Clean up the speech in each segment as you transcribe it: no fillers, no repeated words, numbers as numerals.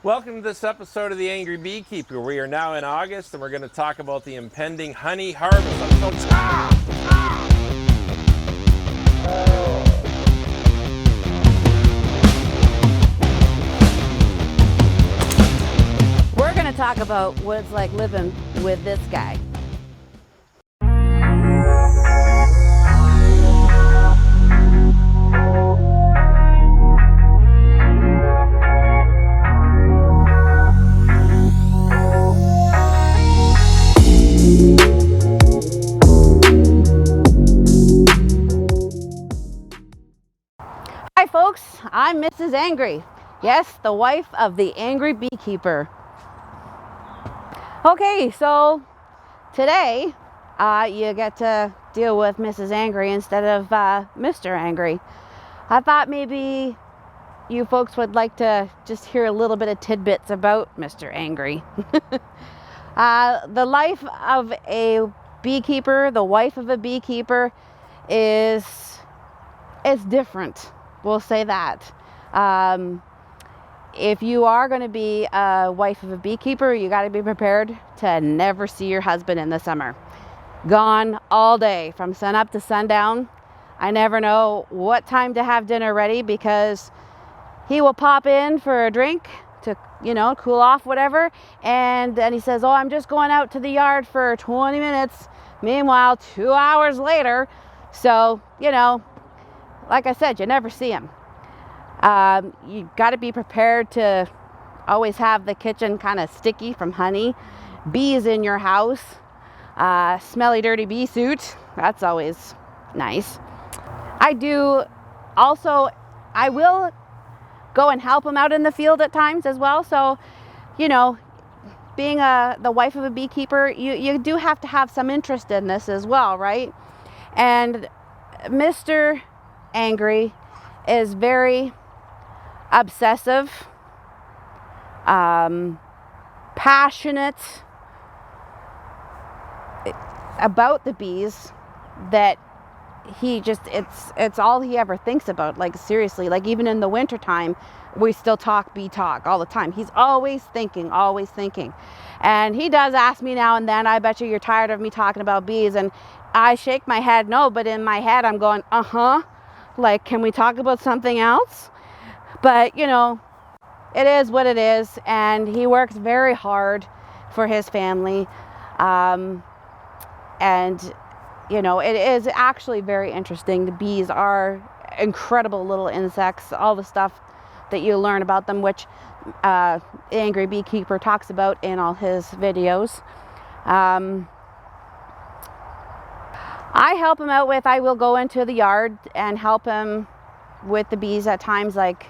Welcome to this episode of The Angry Beekeeper. We are now in August and we're going to talk about the impending honey harvest. We're going to talk about what it's like living with this guy. Hi folks, I'm Mrs. Angry. Yes, the wife of the Angry Beekeeper. Okay, so today you get to deal with Mrs. Angry instead of Mr. Angry. I thought maybe you folks would like to just hear a little bit of tidbits about Mr. Angry. The life of a beekeeper, the wife of a beekeeper is different. We'll say that. If you are going to be a wife of a beekeeper, you got to be prepared to never see your husband in the summer. Gone all day from sun up to sundown. I never know what time to have dinner ready because he will pop in for a drink to, cool off, whatever. And then he says, oh, I'm just going out to the yard for 20 minutes. Meanwhile, 2 hours later. So, like I said, you never see him. You got to be prepared to always have the kitchen kind of sticky from honey. Bees in your house. Smelly, dirty bee suit. That's always nice. I will go and help him out in the field at times as well. So, being the wife of a beekeeper, you do have to have some interest in this as well, right? And Mr. Angry is very obsessive, passionate about the bees, that he just, it's all he ever thinks about. Like, seriously, like even in the winter time, we still talk bee talk all the time. He's always thinking. And he does ask me now and then, I bet you're tired of me talking about bees. And I shake my head no, but in my head I'm going, like, can we talk about something else? But it is what it is, and he works very hard for his family. And it is actually very interesting. The bees are incredible little insects, all the stuff that you learn about them, which the Angry Beekeeper talks about in all his videos. I help him out I will go into the yard and help him with the bees at times, like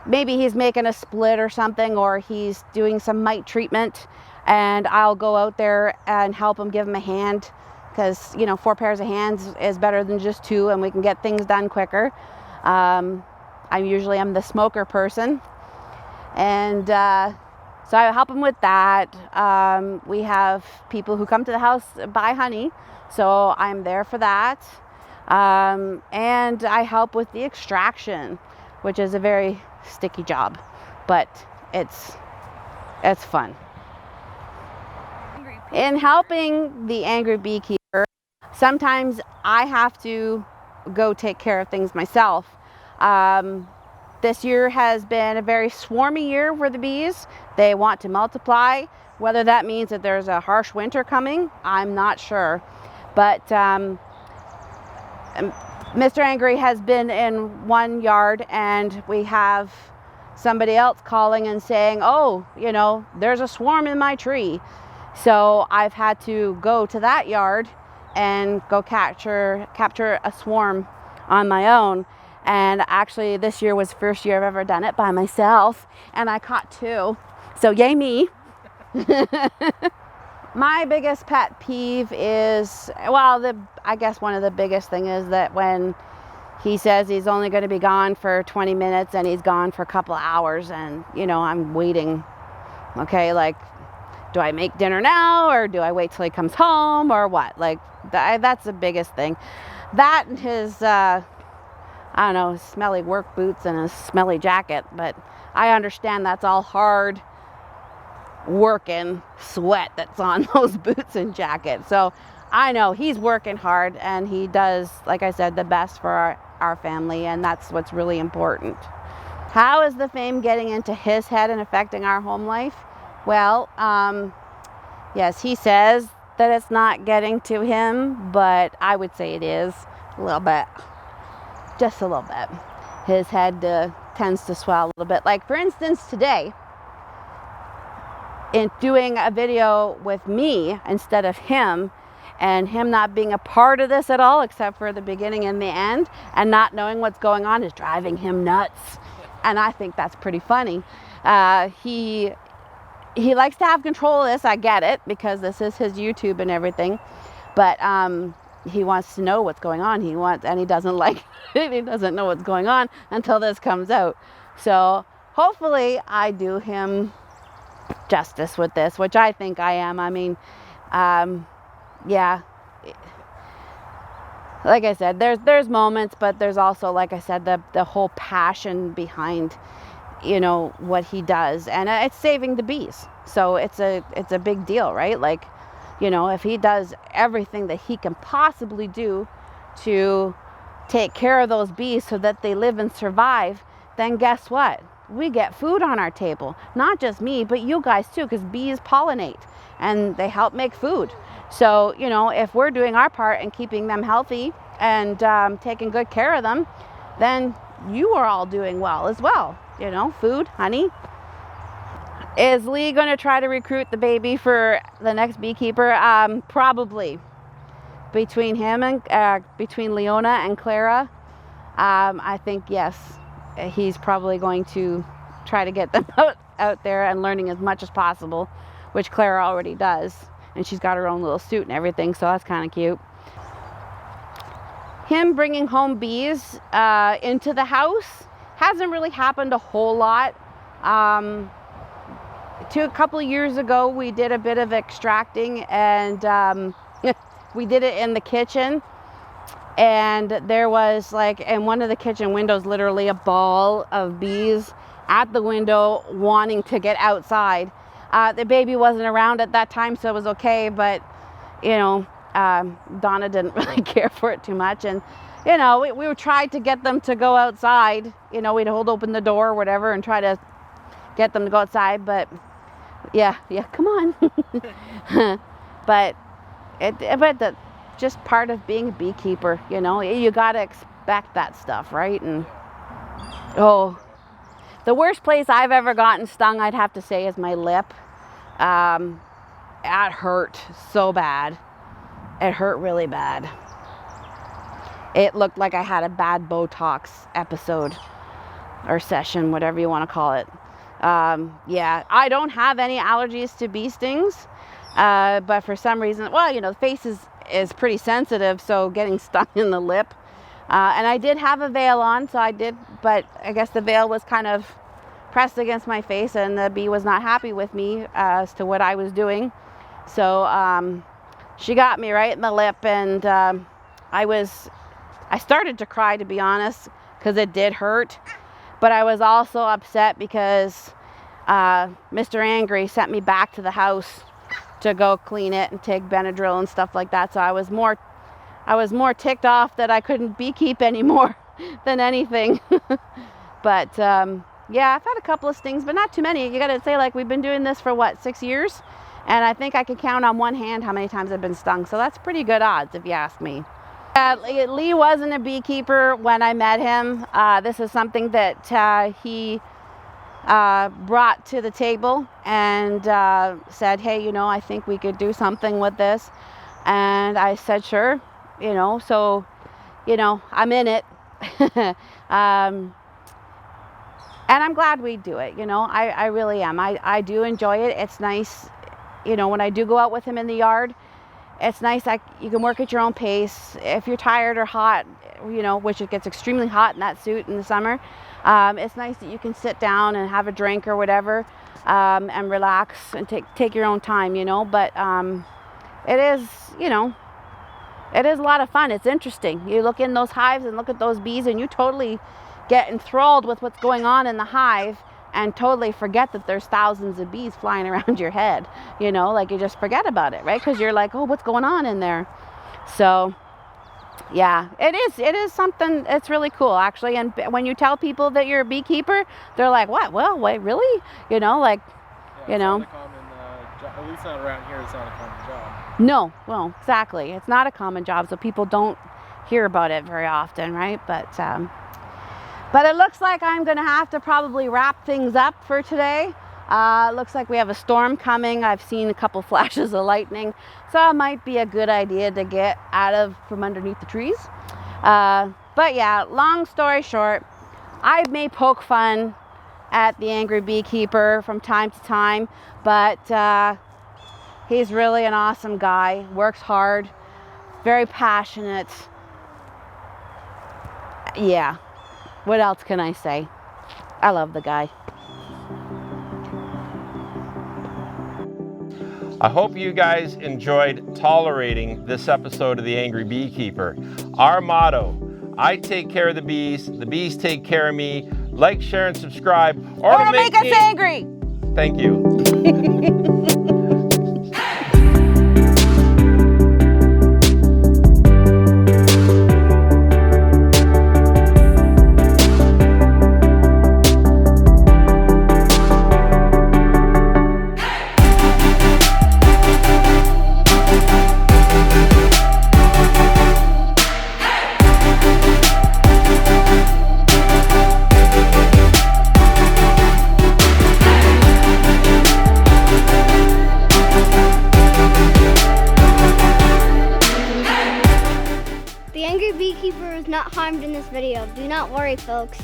maybe he's making a split or something, or he's doing some mite treatment, and I'll go out there and help him, give him a hand, because 4 pairs of hands is better than just 2, and we can get things done quicker. I usually am the smoker person, and so I help him with that. We have people who come to the house buy honey, so I'm there for that. And I help with the extraction, which is a very sticky job, but it's fun. In helping the Angry Beekeeper, sometimes I have to go take care of things myself. This year has been a very swarmy year for the bees. They want to multiply. Whether that means that there's a harsh winter coming, I'm not sure. But Mr. Angry has been in one yard, and we have somebody else calling and saying, oh, there's a swarm in my tree. So I've had to go to that yard and go capture a swarm on my own. And actually this year was the first year I've ever done it by myself, and I caught 2. So yay me. My biggest pet peeve is, I guess one of the biggest thing is that when he says he's only going to be gone for 20 minutes and he's gone for a couple of hours, and I'm waiting. Okay, like, do I make dinner now, or do I wait till he comes home, or what? Like, that's the biggest thing. That and his I don't know, smelly work boots and a smelly jacket, but I understand that's all hard work and sweat that's on those boots and jackets. So I know he's working hard, and he does, like I said, the best for our family, and that's what's really important. How is the fame getting into his head and affecting our home life? Well, yes, he says that it's not getting to him, but I would say it is a little bit, just a little bit. His head tends to swell a little bit. Like, for instance, today, in doing a video with me instead of him, and him not being a part of this at all except for the beginning and the end, and not knowing what's going on, is driving him nuts. And I think that's pretty funny. He likes to have control of this. I get it, because this is his YouTube and everything, but he wants to know what's going on. And he doesn't like it. He doesn't know what's going on until this comes out. So hopefully I do him justice with this, which I think I am. I mean, yeah, like I said, there's moments, but there's also, like I said, the whole passion behind, you know, what he does, and it's saving the bees. So it's a big deal, right? Like, you know, if he does everything that he can possibly do to take care of those bees so that they live and survive, then guess what? We get food on our table. Not just me, but you guys too, because bees pollinate and they help make food. So, you know, if we're doing our part and keeping them healthy and taking good care of them, then you are all doing well as well. You know, food, honey. Is Lee going to try to recruit the baby for the next beekeeper? Probably. Between him and between Leona and Clara, I think yes, he's probably going to try to get them out there and learning as much as possible, which Clara already does, and she's got her own little suit and everything, so that's kind of cute. Him bringing home bees into the house hasn't really happened a whole lot. A couple of years ago, we did a bit of extracting, and we did it in the kitchen, and there was, like, in one of the kitchen windows, literally a ball of bees at the window wanting to get outside. The baby wasn't around at that time, so it was okay, but, you know, Donna didn't really care for it too much, and, you know, we tried to get them to go outside. You know, we'd hold open the door or whatever and try to get them to go outside, but yeah, come on. But that's just part of being a beekeeper, you know. You gotta expect that stuff, right? And oh, the worst place I've ever gotten stung, I'd have to say, is my lip. It hurt so bad. It hurt really bad. It looked like I had a bad Botox episode or session, whatever you want to call it. Yeah, I don't have any allergies to bee stings, but for some reason, well, you know, the face is pretty sensitive, so getting stung in the lip. And I did have a veil on, so I did, but I guess the veil was kind of pressed against my face, and the bee was not happy with me as to what I was doing. So she got me right in the lip, and I started to cry, to be honest, because it did hurt. But I was also upset because Mr. Angry sent me back to the house to go clean it and take Benadryl and stuff like that. So I was more ticked off that I couldn't beekeep anymore than anything. But yeah, I've had a couple of stings, but not too many. You gotta say, like, we've been doing this for what, 6 years? And I think I can count on one hand how many times I've been stung. So that's pretty good odds, if you ask me. Lee wasn't a beekeeper when I met him. This is something that he brought to the table and said, hey, you know, I think we could do something with this. And I said, sure, you know, so, you know, I'm in it. And I'm glad we do it, you know, I really am. I do enjoy it. It's nice, you know, when I do go out with him in the yard, it's nice, like, you can work at your own pace. If you're tired or hot, you know, which it gets extremely hot in that suit in the summer, it's nice that you can sit down and have a drink or whatever, and relax and take your own time, you know. But it is, you know, It is a lot of fun. It's interesting. You look in those hives and look at those bees, and you totally get enthralled with what's going on in the hive and totally forget that there's thousands of bees flying around your head. You know, like you just forget about it, right? Because you're like, oh, what's going on in there? So yeah, it is something. It's really cool, actually. And when you tell people that you're a beekeeper, they're like, what? Well, wait, really? You know, like, Yeah, you know. it's not a common job. At least not around here. It's not a common job. No, well, exactly. It's not a common job, so people don't hear about it very often, right? But it looks like I'm going to have to probably wrap things up for today. It looks like we have a storm coming. I've seen a couple flashes of lightning, so it might be a good idea to get from underneath the trees. But yeah, long story short, I may poke fun at the angry beekeeper from time to time, but he's really an awesome guy, works hard, very passionate. Yeah, what else can I say? I love the guy. I hope you guys enjoyed tolerating this episode of The Angry Beekeeper. Our motto, I take care of the bees take care of me. Like, share, and subscribe. Or to make us angry. Thank you. The angry beekeeper is not harmed in this video. Do not worry, folks.